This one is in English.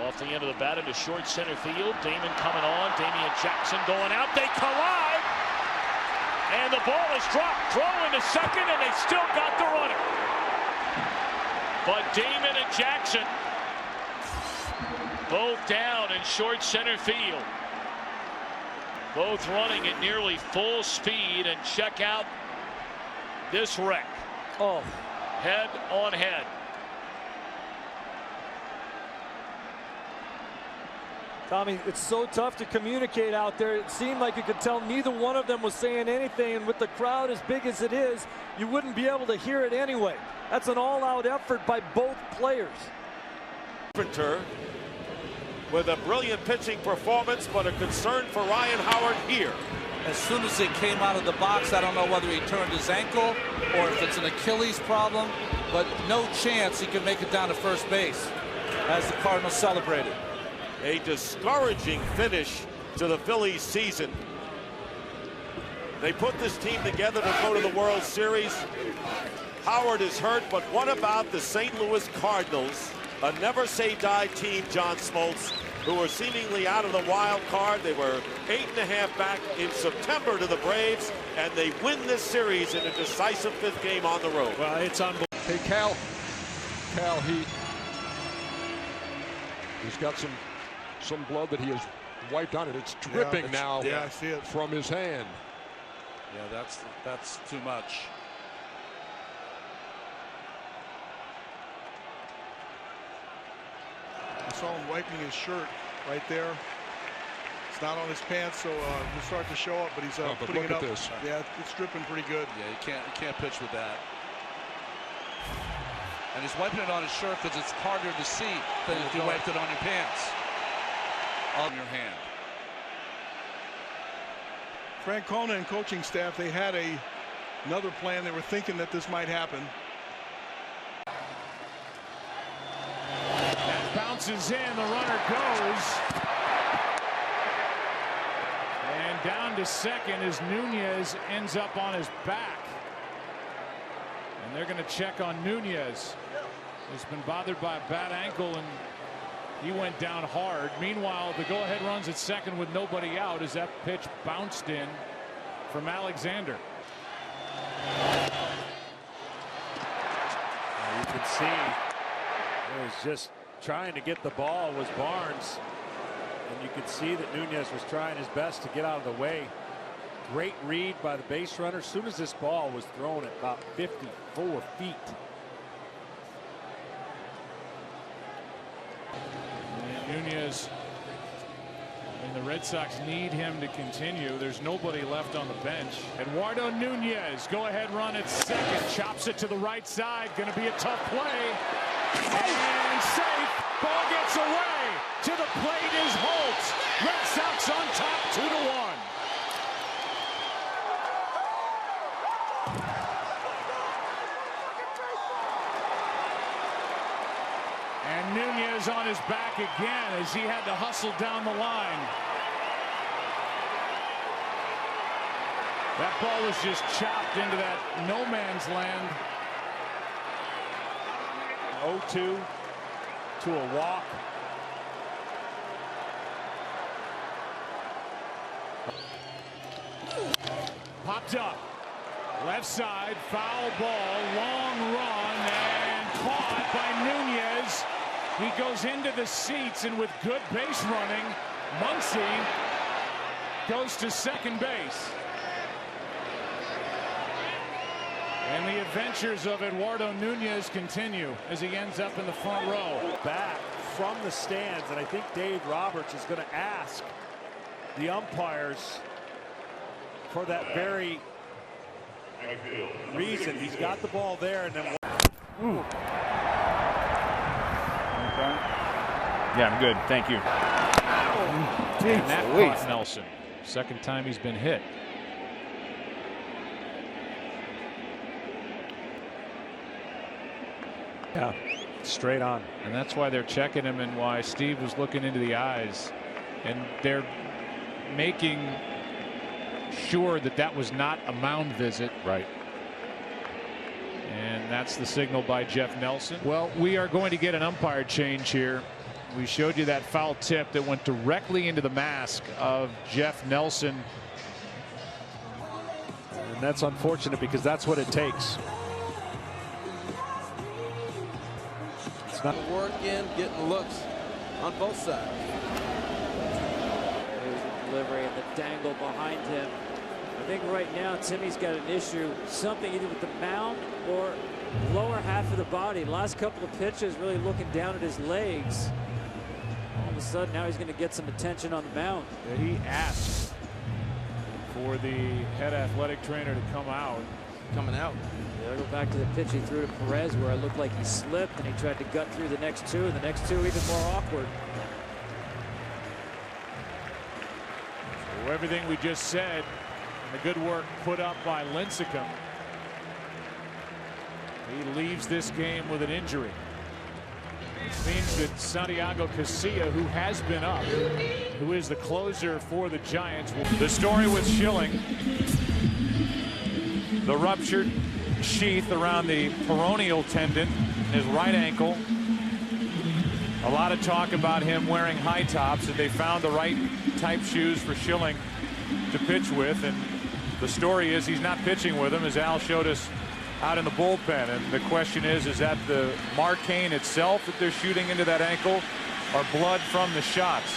Off the end of the bat into short center field. Damon coming on. Damian Jackson going out. They collide. And the ball is dropped. Throw into second, and they still got the runner. But Damon and Jackson both down in short center field. Both running at nearly full speed, and check out this wreck. Oh, head on head. Tommy, it's so tough to communicate out there. It seemed like you could tell neither one of them was saying anything, and with the crowd as big as it is, you wouldn't be able to hear it anyway. That's an all-out effort by both players. With a brilliant pitching performance, but a concern for Ryan Howard here. As soon as it came out of the box, I don't know whether he turned his ankle or if it's an Achilles problem, but no chance he can make it down to first base as the Cardinals celebrated. A discouraging finish to the Phillies season. They put this team together to go to the World Series. Howard is hurt, but what about the St. Louis Cardinals? A never-say-die team, John Smoltz, who were seemingly out of the wild card. They were 8.5 back in September to the Braves, and they win this series in a decisive 5th game on the road. Well, it's unbelievable. Hey, Cal, he's got some blood that he has wiped on it. It's dripping now I see it from his hand. Yeah, that's too much. I saw him wiping his shirt right there. It's not on his pants, so it'll start to show up, but he's putting it up. This. Yeah, it's dripping pretty good. Yeah, you can't pitch with that. And he's wiping it on his shirt because it's harder to see than if you wiped it on your pants. On your hand. Francona and coaching staff, they had another plan. They were thinking that this might happen. That bounces in, the runner goes. And down to second as Nunez ends up on his back. And they're going to check on Nunez. He's been bothered by a bad ankle, and he went down hard. Meanwhile, the go-ahead runs at second with nobody out as that pitch bounced in from Alexander. You can see it was just trying to get the ball was Barnes, and you could see that Nunez was trying his best to get out of the way. Great read by the base runner. As soon as this ball was thrown at about 54 feet. And Nunez and the Red Sox need him to continue. There's nobody left on the bench. Eduardo Nunez, go ahead run at second, chops it to the right side. Going to be a tough play. And safe. Ball gets away. To the plate is Holt. Red Sox on top 2-1. And Nunez on his back again as he had to hustle down the line. That ball was just chopped into that no man's land. 0-2 to a walk. Popped up. Left side, foul ball, long run, and caught by Nunez. He goes into the seats, and with good base running, Muncy goes to second base. And the adventures of Eduardo Nunez continue as he ends up in the front row. Back from the stands, and I think Dave Roberts is going to ask the umpires for that very reason. He's got the ball there, and then Yeah, I'm good. Thank you. And that caught Nelson. Second time he's been hit. yeah, straight on. And that's why they're checking him, and why Steve was looking into the eyes. And they're making sure that that was not a mound visit. Right. And that's the signal by Jeff Nelson. Well, we are going to get an umpire change here We showed you that foul tip that went directly into the mask of Jeff Nelson. And that's unfortunate because that's what it takes. It's not working, getting looks on both sides. There's the delivery and the dangle behind him. I think right now Timmy's got an issue, something either with the mound or lower half of the body. Last couple of pitches really looking down at his legs. All of a sudden now he's going to get some attention on the mound. Yeah, he asked for the head athletic trainer to come out. Coming out. Yeah, go back to the pitch he threw to Perez where it looked like he slipped and he tried to gut through the next two, and the next two even more awkward. So everything we just said, and the good work put up by Lincecum. He leaves this game with an injury. Which means that Santiago Casilla, who has been up, who is the closer for the Giants. The story with Schilling, the ruptured sheath around the peroneal tendon in his right ankle. A lot of talk about him wearing high tops, and they found the right type shoes for Schilling to pitch with. And the story is he's not pitching with them, as Al showed us out in the bullpen. And the question is that the Marcaine itself that they're shooting into that ankle, or blood from the shots?